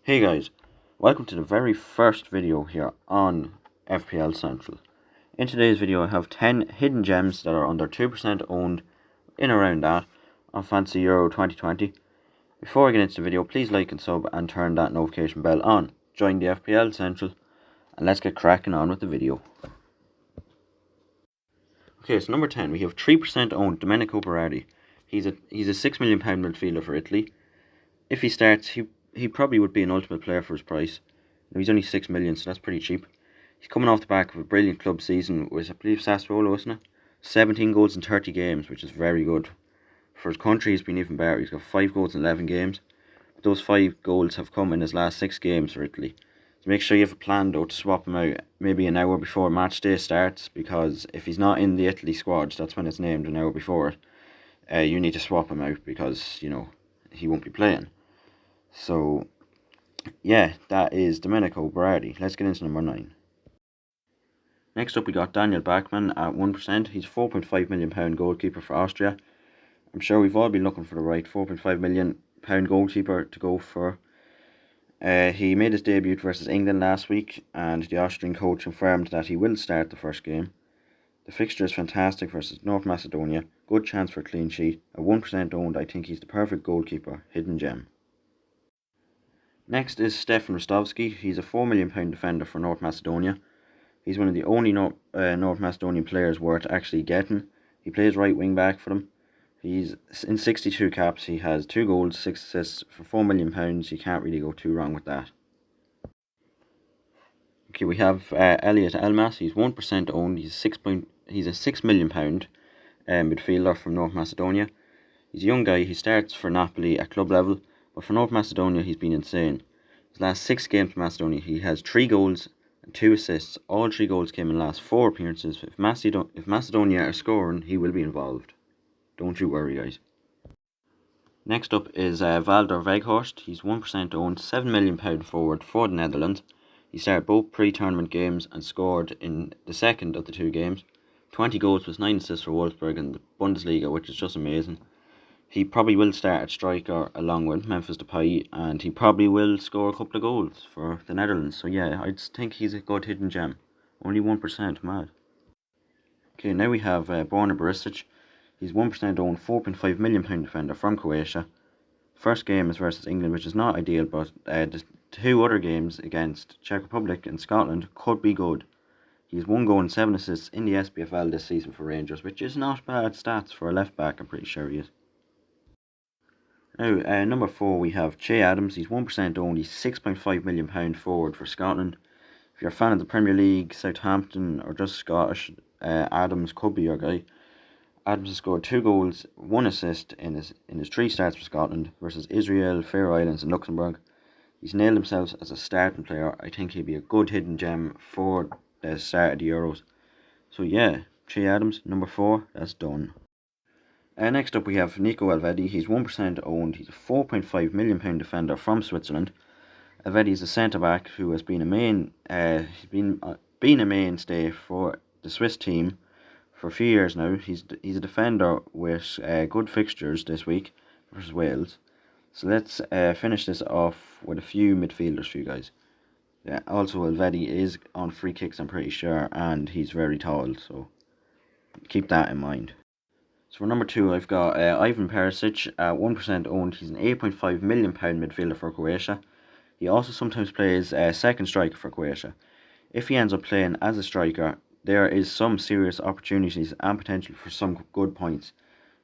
Hey guys, welcome to the very first video here on FPL Central. In today's video I have 10 hidden gems that are under 2% owned in around that on Fantasy Euro 2020. Before I get into the video, please like and sub and turn that notification bell on. Join the FPL Central and let's get cracking on with the video. Okay, so number 10 we have 3% owned Domenico Berardi. He's a £6 million midfielder for Italy. If he starts, he probably would be an ultimate player for his price. He's only 6 million, so that's pretty cheap. He's coming off the back of a brilliant club season with, I believe, Sassuolo, isn't it? 17 goals in 30 games, which is very good. For his country, he's been even better. He's got 5 goals in 11 games. But those 5 goals have come in his last 6 games for Italy. So make sure you have a plan, though, to swap him out maybe an hour before match day starts, because if he's not in the Italy squad, that's when it's named an hour before, you need to swap him out because, he won't be playing. So, yeah, that is Domenico Berardi. Let's get into number 9. Next up, we got Daniel Bachmann at 1%. He's a £4.5 million goalkeeper for Austria. I'm sure we've all been looking for the right £4.5 million goalkeeper to go for. He made his debut versus England last week, and the Austrian coach confirmed that he will start the first game. The fixture is fantastic versus North Macedonia. Good chance for a clean sheet. At 1% owned, I think he's the perfect goalkeeper. Hidden gem. Next is Stefan Rostovski. He's a £4 million defender for North Macedonia. He's one of the only North Macedonian players worth actually getting. He plays right wing back for them. He's in 62 caps. He has 2 goals, 6 assists for £4 million. You can't really go too wrong with that. Okay, we have Elliot Elmas. He's 1% owned. He's a £6 million midfielder from North Macedonia. He's a young guy. He starts for Napoli at club level. But for North Macedonia, he's been insane. His last 6 games for Macedonia, he has 3 goals and 2 assists. All 3 goals came in the last 4 appearances. If Macedonia are scoring, he will be involved. Don't you worry, guys. Next up is Valder Weghorst. He's 1% owned, £7 million forward for the Netherlands. He started both pre-tournament games and scored in the second of the 2 games. 20 goals plus 9 assists for Wolfsburg in the Bundesliga, which is just amazing. He probably will start at striker along with Memphis Depay, and he probably will score a couple of goals for the Netherlands. So yeah, I think he's a good hidden gem. Only 1%, mad. Okay, now we have Borna Barisic. He's 1% owned, £4.5 million defender from Croatia. First game is versus England, which is not ideal, but the 2 other games against Czech Republic and Scotland could be good. He's 1 goal and 7 assists in the SPFL this season for Rangers, which is not bad stats for a left back, I'm pretty sure he is. Now, number 4 we have Che Adams. He's 1% owned. He's £6.5 million forward for Scotland. If you're a fan of the Premier League, Southampton, or just Scottish, Adams could be your guy. Adams has scored 2 goals, 1 assist in his 3 starts for Scotland versus Israel, Faroe Islands and Luxembourg. He's nailed himself as a starting player. I think he'd be a good hidden gem for the start of the Euros. So yeah, Che Adams, number 4, that's done. Next up we have Nico Elvedi. He's 1% owned. He's a £4.5 million defender from Switzerland. Elvedi is a centre-back who has been a mainstay for the Swiss team for a few years now. He's a defender with good fixtures this week versus Wales. So let's finish this off with a few midfielders for you guys. Yeah, also Elvedi is on free kicks, I'm pretty sure, and he's very tall, so keep that in mind. So for number 2, I've got Ivan Perisic at 1% owned. He's an £8.5 million midfielder for Croatia. He also sometimes plays second striker for Croatia. If he ends up playing as a striker, there is some serious opportunities and potential for some good points.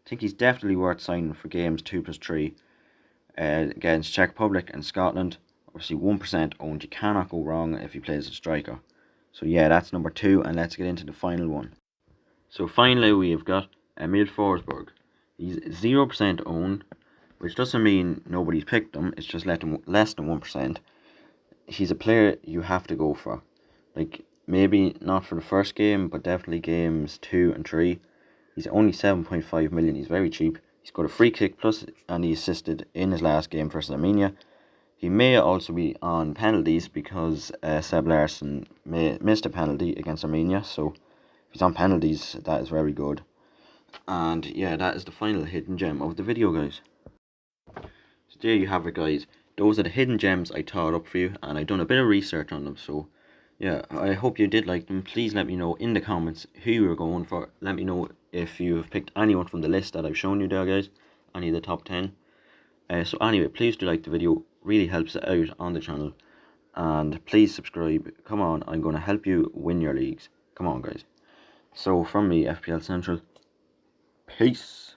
I think he's definitely worth signing for games 2+3 against Czech Republic and Scotland. Obviously 1% owned. You cannot go wrong if he plays as a striker. So yeah, that's number 2, and let's get into the final one. So finally we have got Emil Forsberg. He's 0% owned, which doesn't mean nobody's picked him, it's just less than 1%. He's a player you have to go for. Like, maybe not for the first game, but definitely games 2 and 3. He's only 7.5 million, he's very cheap. He's got a free kick plus, and he assisted in his last game versus Armenia. He may also be on penalties because Seb Larsson missed a penalty against Armenia, so if he's on penalties, that is very good. And yeah, that is the final hidden gem of the video, guys. So there you have it, guys. those are the hidden gems I thought up for you, and I've done a bit of research on them. So yeah, I hope you did like them. Please let me know in the comments who you're going for. Let me know if you've picked anyone from the list that I've shown you there, guys. Any of the top 10. So anyway, please do like the video. Really helps it out on the channel. And please subscribe. Come on, I'm going to help you win your leagues. Come on, guys. So from me, FPL Central. Peace.